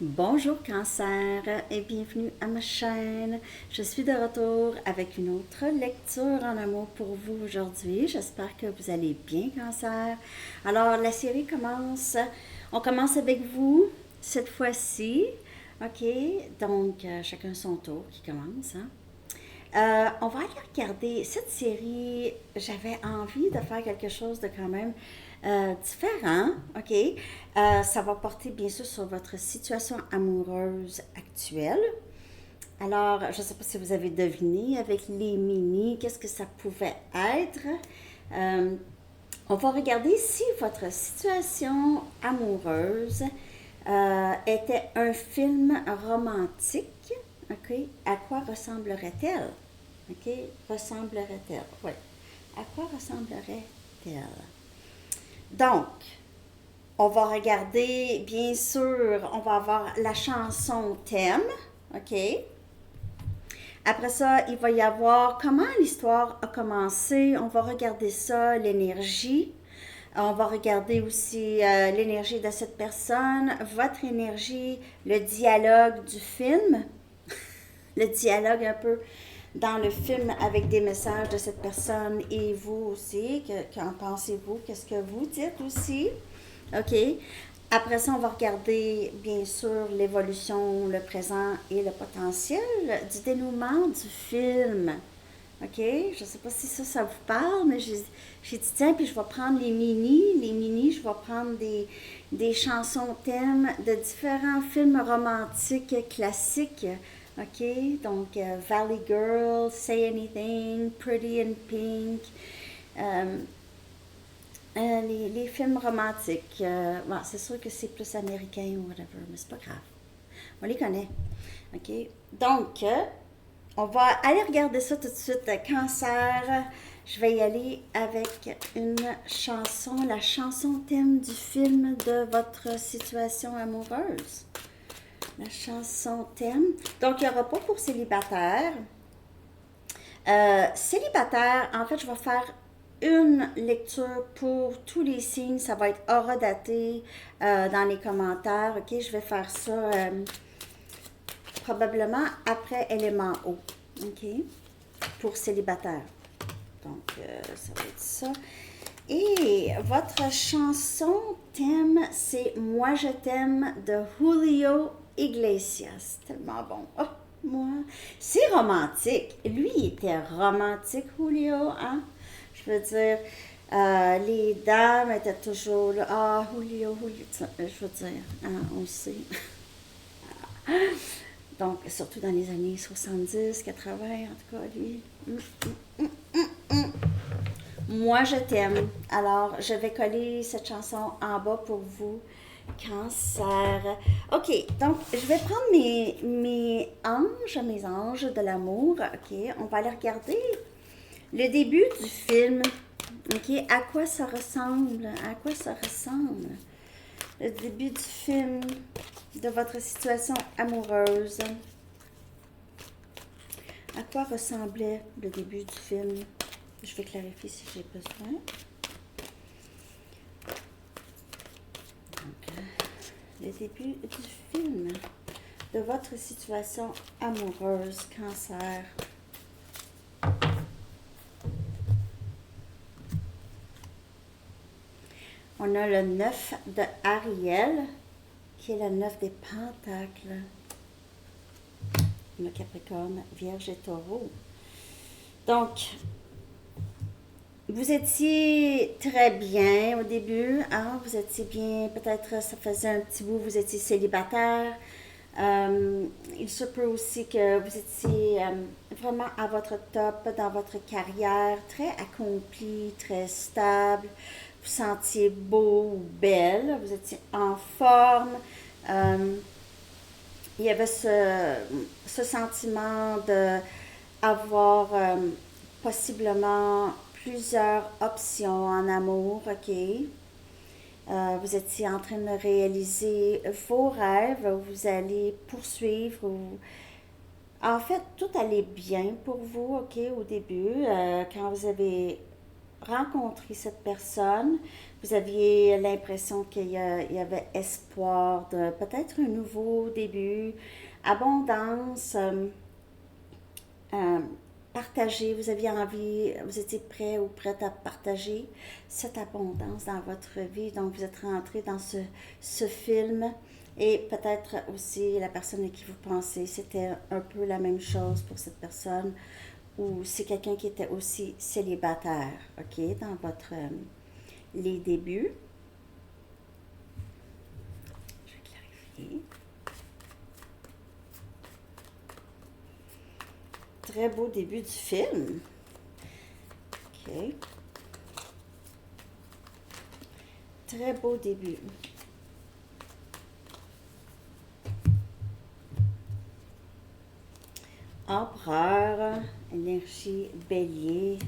Bonjour Cancer et bienvenue à ma chaîne. Je suis de retour avec une autre lecture en amour pour vous aujourd'hui. J'espère que vous allez bien Cancer. Alors la série commence. On commence avec vous cette fois-ci. Ok, donc chacun son tour qui commence. Hein? On va aller regarder cette série. J'avais envie de faire quelque chose de quand même différent, ok? Ça va porter bien sûr sur votre situation amoureuse actuelle. Alors, je ne sais pas si vous avez deviné avec les mini, qu'est-ce que ça pouvait être. Euh, on va regarder si votre situation amoureuse était un film romantique. OK? À quoi ressemblerait-elle? OK? Ressemblerait-elle? Oui. À quoi ressemblerait-elle? Donc, on va regarder, bien sûr, on va avoir la chanson thème. OK? Après ça, il va y avoir comment l'histoire a commencé. On va regarder ça, l'énergie. On va regarder aussi l'énergie de cette personne, votre énergie, le dialogue du film, le dialogue un peu dans le film avec des messages de cette personne et vous aussi. Qu'en pensez-vous? Qu'est-ce que vous dites aussi? OK. Après ça, on va regarder, bien sûr, l'évolution, le présent et le potentiel du dénouement du film. OK? Je ne sais pas si ça vous parle, mais j'ai dit, tiens, puis je vais prendre les mini. Les mini, je vais prendre des chansons thèmes de différents films romantiques classiques. OK? Donc, Valley Girl, Say Anything, Pretty in Pink. Euh, les films romantiques, bon, c'est sûr que c'est plus américain ou whatever, mais c'est pas grave. On les connaît. OK? Donc, on va aller regarder ça tout de suite. Cancer. Je vais y aller avec une chanson, la chanson thème du film de votre situation amoureuse. La chanson thème. Donc, il n'y aura pas pour célibataire. Célibataire, en fait, je vais faire une lecture pour tous les signes. Ça va être aura daté dans les commentaires. OK, je vais faire ça probablement après élément O. OK, pour célibataire. Donc, ça va être ça. Et votre chanson thème, c'est Moi je t'aime de Julio Iglesias. Tellement bon. Oh, moi. C'est romantique. Lui, il était romantique, Julio, hein? Je veux dire, les dames étaient toujours là. Ah, Julio, Julio. Je veux dire, hein, on le sait. Donc, surtout dans les années 70, 80, en tout cas, lui. Moi, je t'aime. Alors, je vais coller cette chanson en bas pour vous. Cancer. OK, donc je vais prendre mes anges de l'amour. OK, on va aller regarder le début du film. OK, à quoi ça ressemble? À quoi ça ressemble? Le début du film de votre situation amoureuse. À quoi ressemblait le début du film? Je vais clarifier si j'ai besoin. Donc, le début du film de votre situation amoureuse, Cancer. On a le 9 de Ariel, qui est le 9 des Pentacles. Le Capricorne, Vierge et Taureau. Donc, vous étiez très bien au début, hein? Vous étiez bien, peut-être ça faisait un petit bout, vous étiez célibataire. Il se peut aussi que vous étiez vraiment à votre top dans votre carrière, très accompli, très stable. Vous sentiez beau ou belle, vous étiez en forme. Euh, il y avait ce sentiment de avoir possiblement plusieurs options en amour, ok? Vous étiez en train de réaliser vos rêves, vous allez poursuivre. En fait, tout allait bien pour vous, ok, au début, quand vous avez rencontré cette personne, vous aviez l'impression qu'il y avait espoir de peut-être un nouveau début, abondance, euh, partager, vous aviez envie, vous étiez prêt ou prête à partager cette abondance dans votre vie. Donc, vous êtes rentré dans ce film. Et peut-être aussi la personne à qui vous pensez, c'était un peu la même chose pour cette personne. Ou c'est quelqu'un qui était aussi célibataire, OK, dans votre les débuts. Je vais clarifier. Très beau début du film. OK. Très beau début. Empereur, énergie bélier.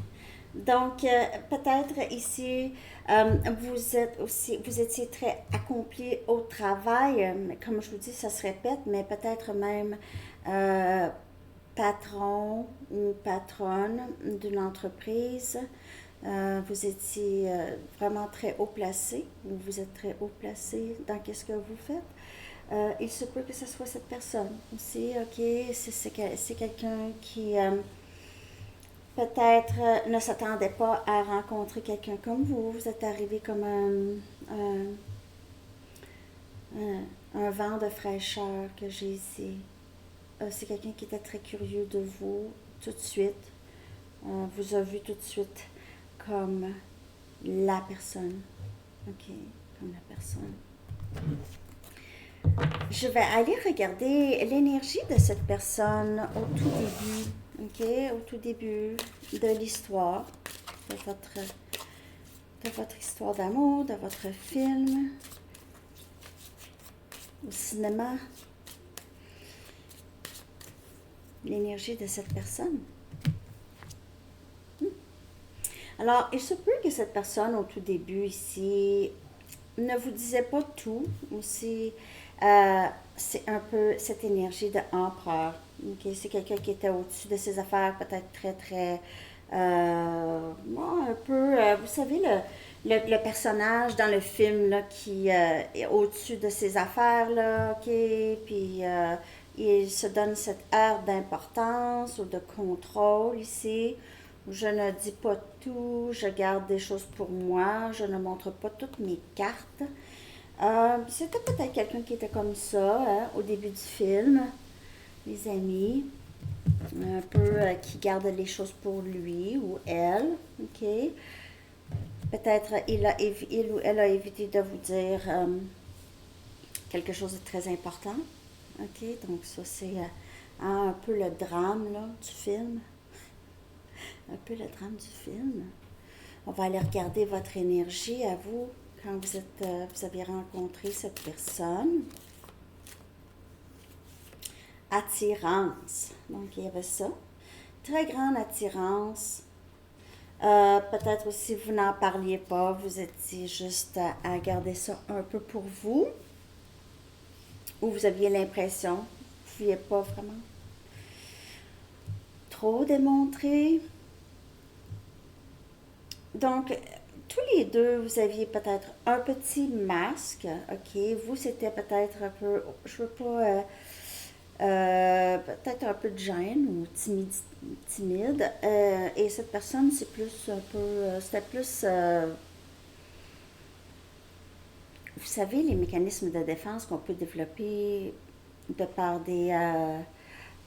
Donc, peut-être ici, vous étiez très accompli au travail. Comme je vous dis, ça se répète, mais peut-être même euh, patron ou patronne d'une entreprise. Vous étiez vraiment très haut placé, ou vous êtes très haut placé dans qu'est-ce que vous faites. Il se peut que ce soit cette personne aussi, ok, c'est quelqu'un qui peut-être ne s'attendait pas à rencontrer quelqu'un comme vous. Vous êtes arrivé comme un vent de fraîcheur que j'ai ici. C'est quelqu'un qui était très curieux de vous tout de suite. Vous a vu tout de suite comme la personne. Ok, comme la personne. Je vais aller regarder l'énergie de cette personne au tout début, ok, au tout début de l'histoire, de votre histoire d'amour, de votre film, au cinéma, l'énergie de cette personne. Alors, il se peut que cette personne au tout début ici ne vous disait pas tout aussi. Euh, c'est un peu cette énergie de empereur. Ok, c'est quelqu'un qui était au-dessus de ses affaires, peut-être très, très. Bon, un peu. Vous savez, le personnage dans le film là, qui est au-dessus de ses affaires, là, ok, puis il se donne cette air d'importance ou de contrôle ici. Je ne dis pas tout, je garde des choses pour moi, je ne montre pas toutes mes cartes. C'était peut-être quelqu'un qui était comme ça hein, au début du film, les amis, un peu qui garde les choses pour lui ou elle, ok. Peut-être il ou elle a évité de vous dire quelque chose de très important, ok. Donc ça c'est un peu le drame là, du film, un peu le drame du film. On va aller regarder votre énergie à vous quand vous avez rencontré cette personne. Attirance. Donc, il y avait ça. Très grande attirance. Peut-être aussi vous n'en parliez pas, vous étiez juste à garder ça un peu pour vous. Ou vous aviez l'impression, vous ne pouviez pas vraiment trop démontrer. Donc, tous les deux, vous aviez peut-être un petit masque, ok? Vous, c'était peut-être un peu, je veux pas, peut-être un peu de gêne ou timide. Et cette personne, c'est plus un peu, c'était plus, vous savez, les mécanismes de défense qu'on peut développer de par des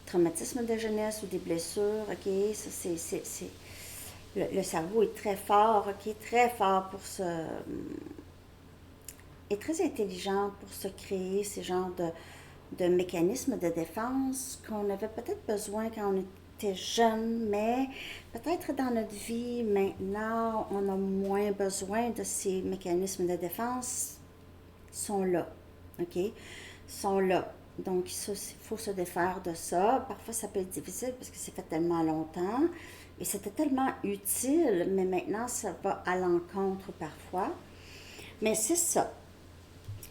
traumatismes de jeunesse ou des blessures, ok? Ça, le cerveau est très fort, ok? Très fort pour se est très intelligent pour se créer ces genres de mécanismes de défense qu'on avait peut-être besoin quand on était jeune, mais peut-être dans notre vie maintenant, on a moins besoin de ces mécanismes de défense. Ils sont là, ok? Ils sont là. Donc, il faut se défaire de ça. Parfois, ça peut être difficile parce que c'est fait tellement longtemps et c'était tellement utile, mais maintenant, ça va à l'encontre parfois. Mais c'est ça.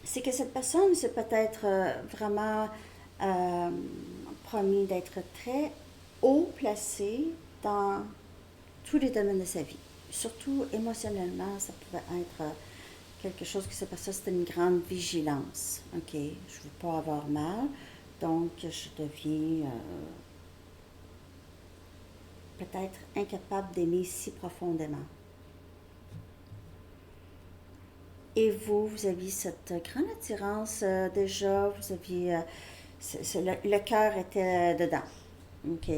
C'est que cette personne s'est peut-être vraiment euh, promis d'être très haut placée dans tous les domaines de sa vie. surtout émotionnellement, ça pouvait être quelque chose qui s'est passé, c'était une grande vigilance. OK, je ne veux pas avoir mal, donc je deviens peut-être incapable d'aimer si profondément. Et vous aviez cette grande attirance déjà, vous aviez, le cœur était dedans. OK.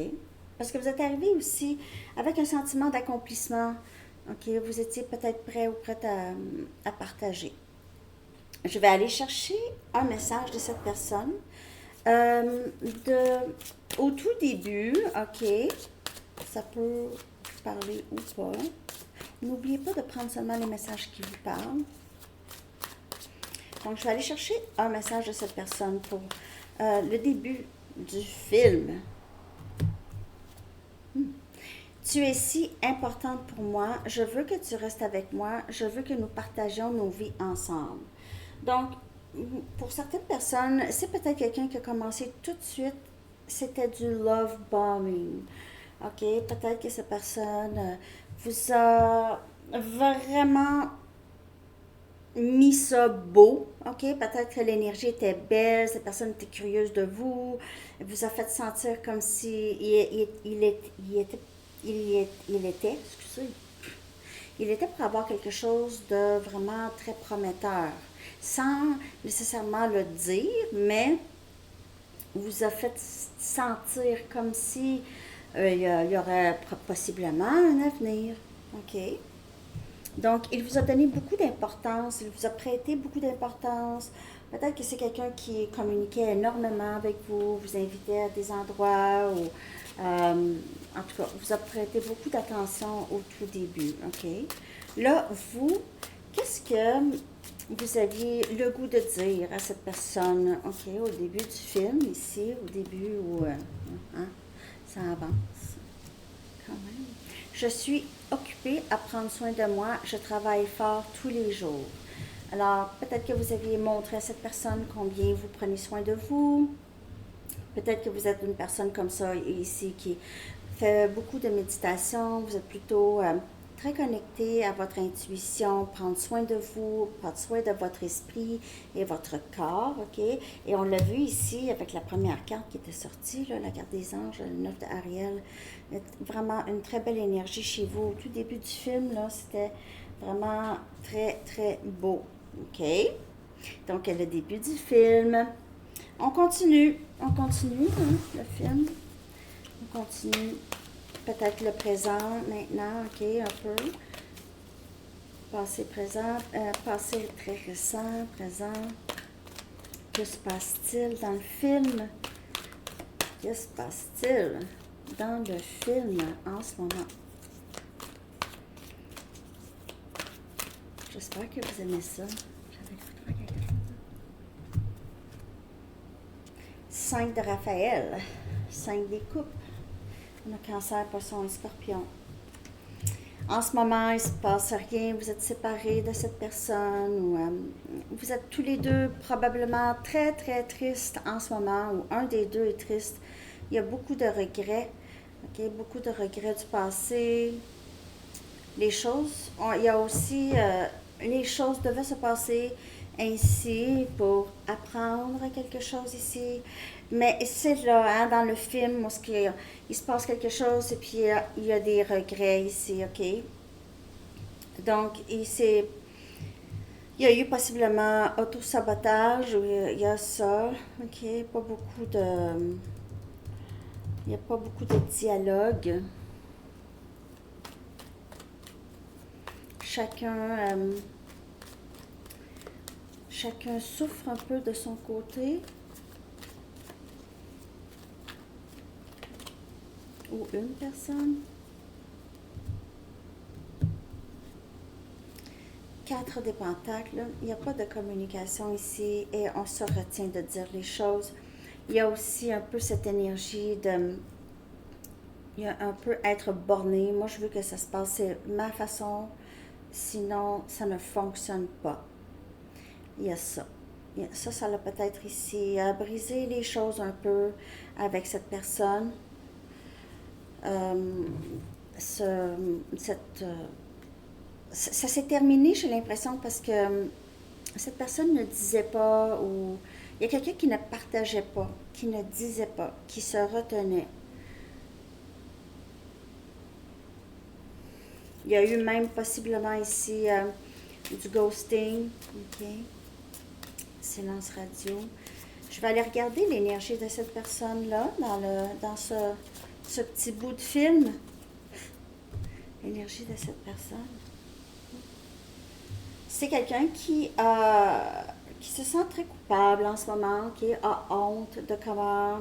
Parce que vous êtes arrivé aussi avec un sentiment d'accomplissement. OK. Vous étiez peut-être prêt ou prête à partager. Je vais aller chercher un message de cette personne. Au tout début, OK, ça peut parler ou pas. N'oubliez pas de prendre seulement les messages qui vous parlent. Donc, je vais aller chercher un message de cette personne pour le début du film. Tu es si importante pour moi. Je veux que tu restes avec moi. Je veux que nous partagions nos vies ensemble. Donc, pour certaines personnes, c'est peut-être quelqu'un qui a commencé tout de suite. C'était du love bombing. OK? Peut-être que cette personne vous a vraiment mis ça beau, ok? Peut-être que l'énergie était belle, cette personne était curieuse de vous, elle vous a fait sentir comme si excusez, il était pour avoir quelque chose de vraiment très prometteur, sans nécessairement le dire, mais vous a fait sentir comme si il y aurait possiblement un avenir, ok? Donc, il vous a donné beaucoup d'importance, il vous a prêté beaucoup d'importance. Peut-être que c'est quelqu'un qui communiquait énormément avec vous, vous invitait à des endroits, ou en tout cas, vous a prêté beaucoup d'attention au tout début, OK? Là, vous, qu'est-ce que vous aviez le goût de dire à cette personne, OK, au début du film, ici, au début où hein, ça avance quand même. Je suis occupée à prendre soin de moi. Je travaille fort tous les jours. Alors, peut-être que vous aviez montré à cette personne combien vous prenez soin de vous. Peut-être que vous êtes une personne comme ça ici qui fait beaucoup de méditation. Vous êtes plutôt très connecté à votre intuition, prendre soin de vous, prendre soin de votre esprit et votre corps, OK? Et on l'a vu ici avec la première carte qui était sortie, là, la carte des anges, le 9 d'Ariel. Vraiment une très belle énergie chez vous. Au tout début du film, là, c'était vraiment très, très beau, OK? Donc, le début du film. On continue, hein, le film. On continue. Peut-être le présent maintenant, ok, un peu. Passé présent, passé très récent, présent. Que se passe-t-il dans le film? Que se passe-t-il dans le film en ce moment? J'espère que vous aimez ça. J'avais cru trouver quelque chose. 5 de Raphaël. 5 des coupes. On a Cancer, Poisson et Scorpion. En ce moment, il ne se passe rien, vous êtes séparés de cette personne, ou vous êtes tous les deux probablement très, très tristes en ce moment, ou un des deux est triste. Il y a beaucoup de regrets, ok, beaucoup de regrets du passé. Il y a aussi, les choses devaient se passer ainsi pour apprendre quelque chose ici. Mais c'est là, hein, dans le film, où il se passe quelque chose et puis il y a des regrets ici, OK? Donc, il y a eu possiblement autosabotage, ou il y a ça, OK? Il n'y a pas beaucoup de dialogue. Chacun souffre un peu de son côté. Ou une personne. 4 des pentacles, il n'y a pas de communication ici et on se retient de dire les choses. Il y a aussi un peu cette énergie il y a un peu être borné. Moi, je veux que ça se passe, c'est ma façon, sinon ça ne fonctionne pas. Il y a ça. Ça l'a peut-être ici brisé les choses un peu avec cette personne. Cette ça s'est terminé, j'ai l'impression, parce que cette personne ne disait pas, ou il y a quelqu'un qui ne partageait pas, qui ne disait pas, qui se retenait. Il y a eu même possiblement ici du ghosting, ok, silence radio. Je vais aller regarder l'énergie de cette personne-là dans ce petit bout de film. L'énergie de cette personne. C'est quelqu'un qui se sent très coupable en ce moment, qui a honte de comment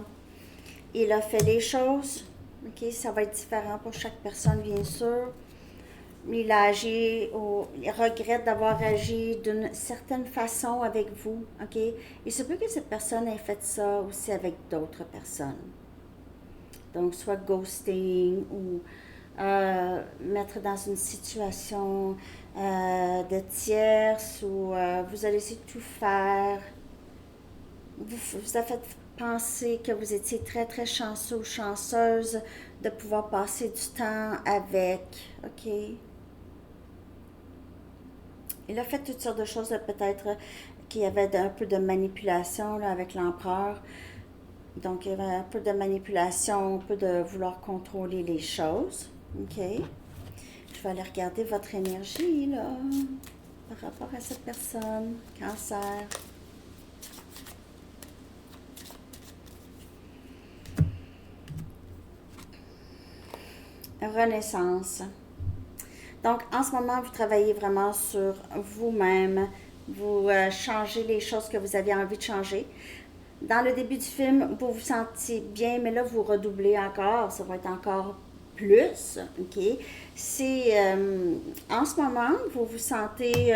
il a fait les choses. Ok, ça va être différent pour chaque personne, bien sûr. Il a agi, ou il regrette d'avoir agi d'une certaine façon avec vous. Ok, il se peut que cette personne ait fait ça aussi avec d'autres personnes. Donc, soit ghosting ou mettre dans une situation de tierce où vous allez essayer de tout faire. Vous a fait penser que vous étiez très très chanceux ou chanceuse de pouvoir passer du temps avec. Ok. Il a fait toutes sortes de choses, peut-être qu'il y avait un peu de manipulation là, avec l'empereur. Donc, il y avait un peu de manipulation, un peu de vouloir contrôler les choses. OK. Je vais aller regarder votre énergie, là, par rapport à cette personne. Cancer. Renaissance. Donc, en ce moment, vous travaillez vraiment sur vous-même. Vous changez les choses que vous avez envie de changer. Dans le début du film, vous vous sentiez bien, mais là, vous redoublez encore. Ça va être encore plus. OK? C'est en ce moment, vous vous sentez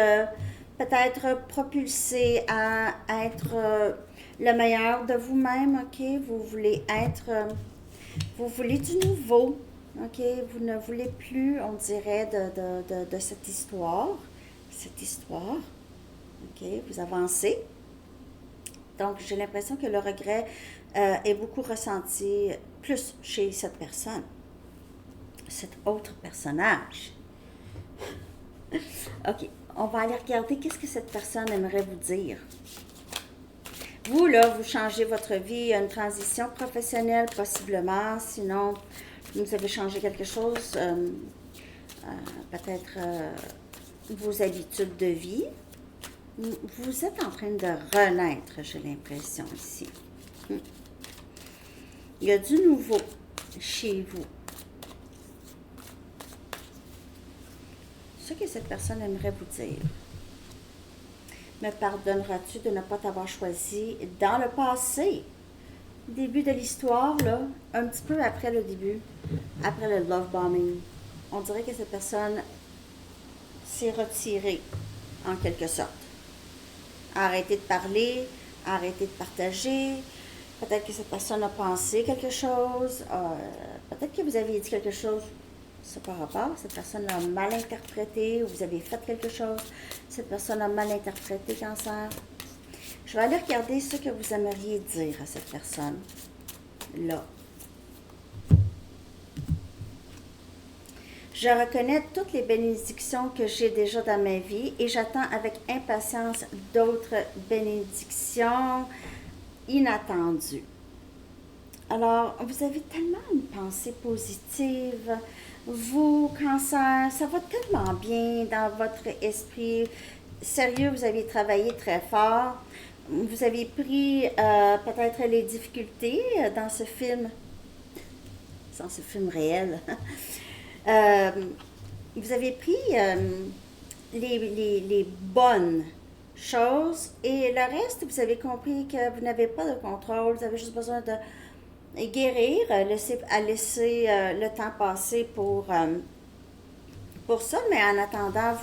peut-être propulsé à être le meilleur de vous-même. OK? Vous voulez être. Vous voulez du nouveau. OK? Vous ne voulez plus, on dirait, de cette histoire. Cette histoire. OK? Vous avancez. Donc, j'ai l'impression que le regret est beaucoup ressenti plus chez cette personne, cet autre personnage. OK, on va aller regarder qu'est-ce que cette personne aimerait vous dire. Vous, là, vous changez votre vie, une transition professionnelle possiblement, sinon vous avez changé quelque chose, peut-être vos habitudes de vie. Vous êtes en train de renaître, j'ai l'impression ici. Il y a du nouveau chez vous. Ce que cette personne aimerait vous dire. Me pardonneras-tu de ne pas t'avoir choisi dans le passé? Début de l'histoire, là, un petit peu après le début, après le love bombing. On dirait que cette personne s'est retirée, en quelque sorte. Arrêtez de parler, arrêtez de partager. Peut-être que cette personne a pensé quelque chose. Peut-être que vous avez dit quelque chose, c'est par rapport. Cette personne a mal interprété ou vous avez fait quelque chose. Cette personne a mal interprété, Cancer. Je vais aller regarder ce que vous aimeriez dire à cette personne-là. Je reconnais toutes les bénédictions que j'ai déjà dans ma vie et j'attends avec impatience d'autres bénédictions inattendues. Alors, vous avez tellement une pensée positive. Vous, Cancer, ça va tellement bien dans votre esprit. Sérieux, vous avez travaillé très fort. Vous avez pris peut-être les difficultés dans ce film réel. Vous avez pris les bonnes choses et le reste, vous avez compris que vous n'avez pas de contrôle, vous avez juste besoin de guérir, laisser le temps passer pour ça, mais en attendant,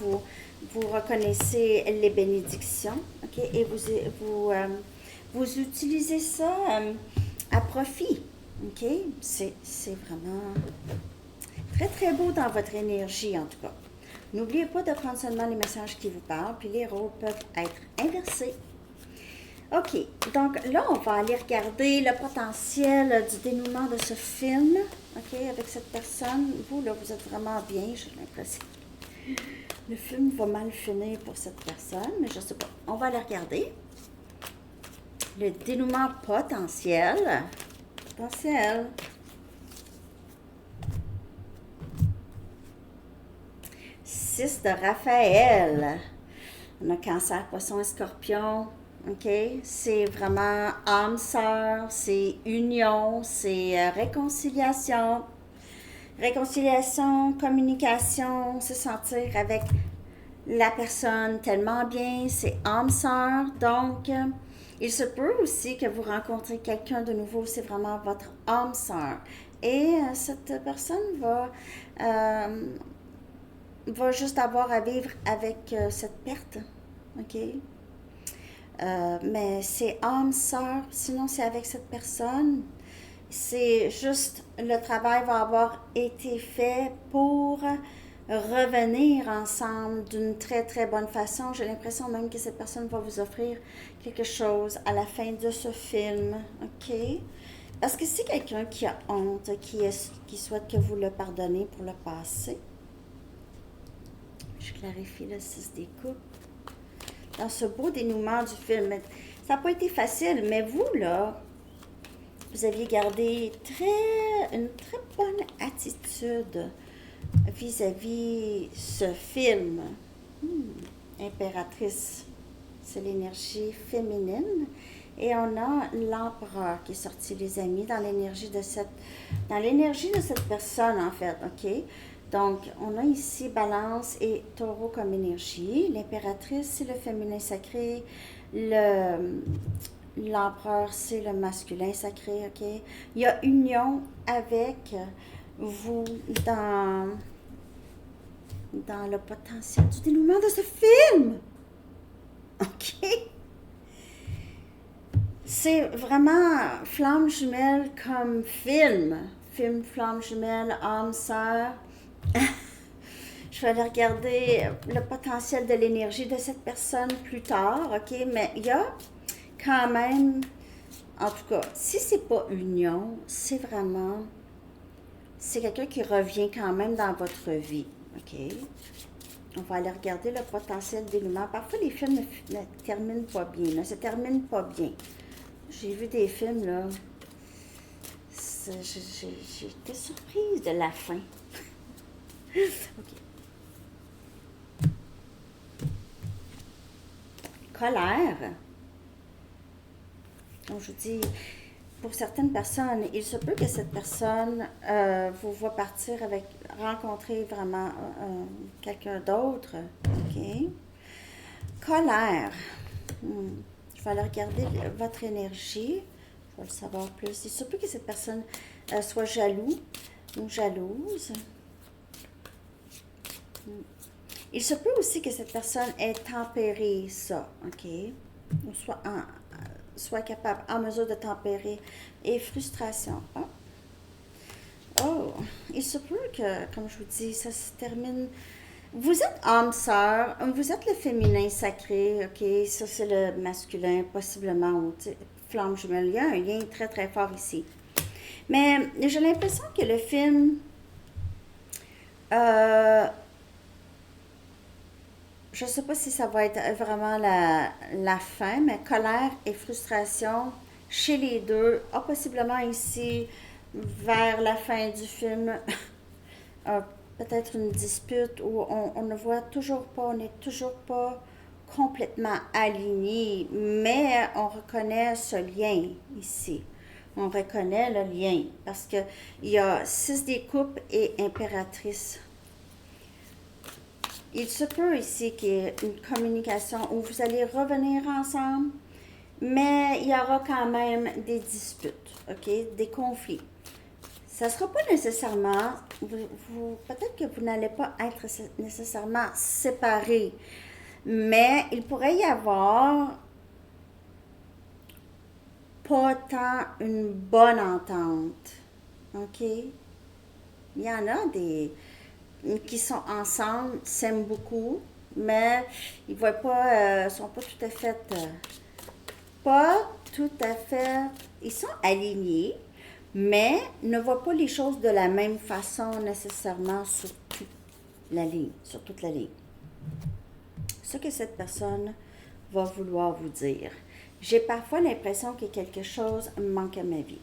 vous reconnaissez les bénédictions, ok, et vous utilisez ça à profit, ok, c'est vraiment très, très beau dans votre énergie, en tout cas. N'oubliez pas de prendre seulement les messages qui vous parlent, puis les rôles peuvent être inversés. OK, donc là, on va aller regarder le potentiel du dénouement de ce film, OK, avec cette personne. Vous, là, vous êtes vraiment bien, j'ai l'impression. Le film va mal finir pour cette personne, mais je sais pas. On va aller regarder. Le dénouement potentiel. Potentiel. 6 de Raphaël. On a Cancer, Poisson et Scorpion. OK? C'est vraiment âme sœur, c'est union, c'est réconciliation. Réconciliation, communication, se sentir avec la personne tellement bien, c'est âme sœur. Donc, il se peut aussi que vous rencontrez quelqu'un de nouveau, c'est vraiment votre âme sœur. Et cette personne va juste avoir à vivre avec cette perte. OK? Mais c'est âme sœur, sinon c'est avec cette personne. C'est juste, le travail va avoir été fait pour revenir ensemble d'une très très bonne façon. J'ai l'impression même que cette personne va vous offrir quelque chose à la fin de ce film. OK? Parce que c'est quelqu'un qui a honte, qui souhaite que vous le pardonnez pour le passé. Je clarifie le 6 des coupes. Dans ce beau dénouement du film, ça n'a pas été facile, mais vous, là, vous aviez gardé une très bonne attitude vis-à-vis ce film. Impératrice, c'est l'énergie féminine. Et on a l'empereur qui est sorti, les amis, dans l'énergie de cette personne, en fait, OK? Donc, on a ici Balance et Taureau comme énergie. L'impératrice, c'est le féminin sacré. L'empereur, c'est le masculin sacré, OK? Il y a union avec vous dans le potentiel du dénouement de ce film. OK? C'est vraiment flamme jumelle comme film. Film flamme jumelle, âme sœur. Je vais aller regarder le potentiel de l'énergie de cette personne plus tard, OK? Mais il y a quand même, en tout cas, si c'est pas union, c'est quelqu'un qui revient quand même dans votre vie, OK? On va aller regarder le potentiel dénouement. Parfois, les films ne terminent pas bien, ne se terminent pas bien. J'ai vu des films, là, j'ai été surprise de la fin. OK. Colère. Donc, je vous dis, pour certaines personnes, il se peut que cette personne vous voit rencontrer vraiment quelqu'un d'autre. OK? Colère. Je vais aller regarder votre énergie. Je vais le savoir plus. Il se peut que cette personne soit jaloux ou jalouse. Il se peut aussi que cette personne ait tempéré ça, OK? Ou soit capable, en mesure de tempérer. Et frustration. Oh, il se peut que, comme je vous dis, ça se termine. Vous êtes âme sœur, vous êtes le féminin sacré, OK? Ça, c'est le masculin, possiblement, ou flamme jumelle. Il y a un lien très, très fort ici. Mais j'ai l'impression que le film... je ne sais pas si ça va être vraiment la fin, mais colère et frustration chez les deux, possiblement ici, vers la fin du film, peut-être une dispute où on ne voit toujours pas, on n'est toujours pas complètement aligné, mais on reconnaît ce lien ici. On reconnaît le lien parce qu'il y a 6 des coupes et impératrice. Il se peut ici qu'il y ait une communication où vous allez revenir ensemble, mais il y aura quand même des disputes, OK? Des conflits. Ça ne sera pas nécessairement, peut-être que vous n'allez pas être nécessairement séparés, mais il pourrait y avoir pas tant une bonne entente, OK? Il y en a qui sont ensemble, s'aiment beaucoup, mais ils voient pas, sont pas tout à fait, ils sont alignés, mais ne voient pas les choses de la même façon nécessairement sur toute la ligne. ce que cette personne va vouloir vous dire. J'ai parfois l'impression que quelque chose manque à ma vie.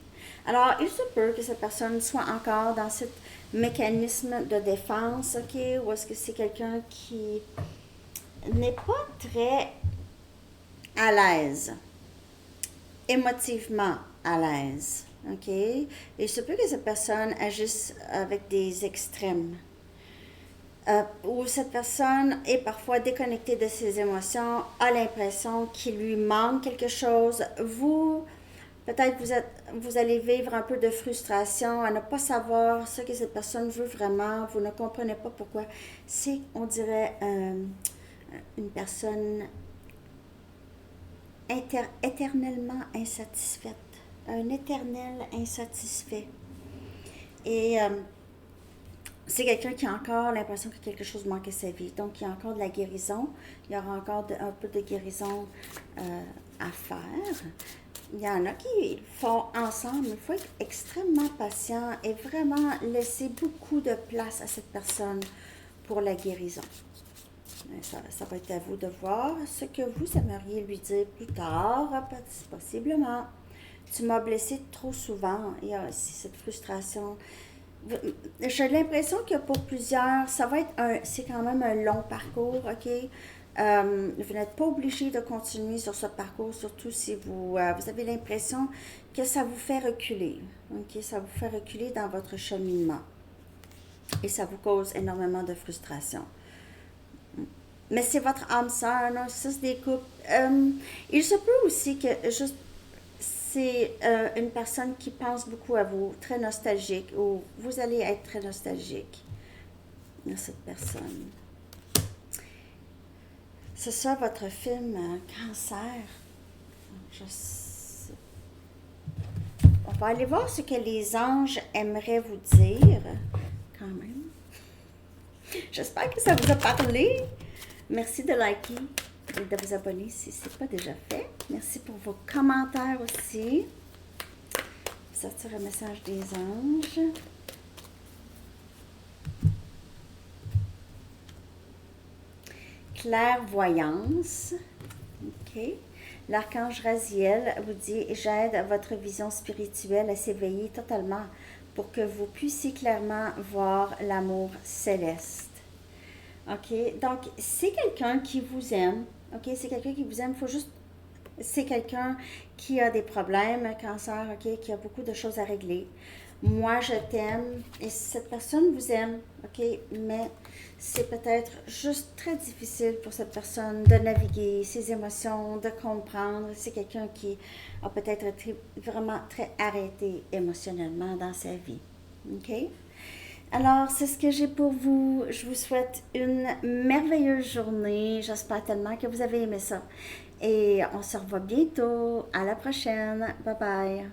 Alors, il se peut que cette personne soit encore dans ce mécanisme de défense, ok, ou est-ce que c'est quelqu'un qui n'est pas très à l'aise, émotivement à l'aise, ok? Il se peut que cette personne agisse avec des extrêmes. Où cette personne est parfois déconnectée de ses émotions, a l'impression qu'il lui manque quelque chose. Vous, peut-être vous allez vivre un peu de frustration à ne pas savoir ce que cette personne veut vraiment. Vous ne comprenez pas pourquoi. C'est, on dirait, une personne éternellement insatisfaite. Un éternel insatisfait. Et c'est quelqu'un qui a encore l'impression que quelque chose manque à sa vie. Donc, il y a encore de la guérison. Il y aura encore un peu de guérison à faire. Il y en a qui font ensemble. Il faut être extrêmement patient et vraiment laisser beaucoup de place à cette personne pour la guérison. Ça va être à vous de voir ce que vous aimeriez lui dire plus tard, possiblement. Tu m'as blessé trop souvent. Il y a aussi cette frustration. J'ai l'impression que pour plusieurs, c'est quand même un long parcours, ok? Vous n'êtes pas obligé de continuer sur ce parcours, surtout si vous avez l'impression que ça vous fait reculer, ok? Ça vous fait reculer dans votre cheminement et ça vous cause énormément de frustration. Mais c'est votre âme sœur, non? Ça, c'est des couples. Il se peut aussi que juste c'est une personne qui pense beaucoup à vous, très nostalgique, ou vous allez être très nostalgique de cette personne. C'est ça votre film Cancer. Je sais. On va aller voir ce que les anges aimeraient vous dire, quand même. J'espère que ça vous a parlé. Merci de liker et de vous abonner si ce n'est pas déjà fait. Merci pour vos commentaires aussi. Sortir un message des anges. Clairvoyance. OK. L'archange Raziel vous dit: j'aide votre vision spirituelle à s'éveiller totalement pour que vous puissiez clairement voir l'amour céleste. OK. Donc, c'est quelqu'un qui vous aime. OK. C'est quelqu'un qui vous aime. Il faut juste. C'est quelqu'un qui a des problèmes, un cancer, OK, qui a beaucoup de choses à régler. Moi, je t'aime et cette personne vous aime, OK, mais c'est peut-être juste très difficile pour cette personne de naviguer ses émotions, de comprendre. C'est quelqu'un qui a peut-être été vraiment très arrêté émotionnellement dans sa vie, OK? Alors, c'est ce que j'ai pour vous. Je vous souhaite une merveilleuse journée. J'espère tellement que vous avez aimé ça. Et on se revoit bientôt. À la prochaine. Bye bye.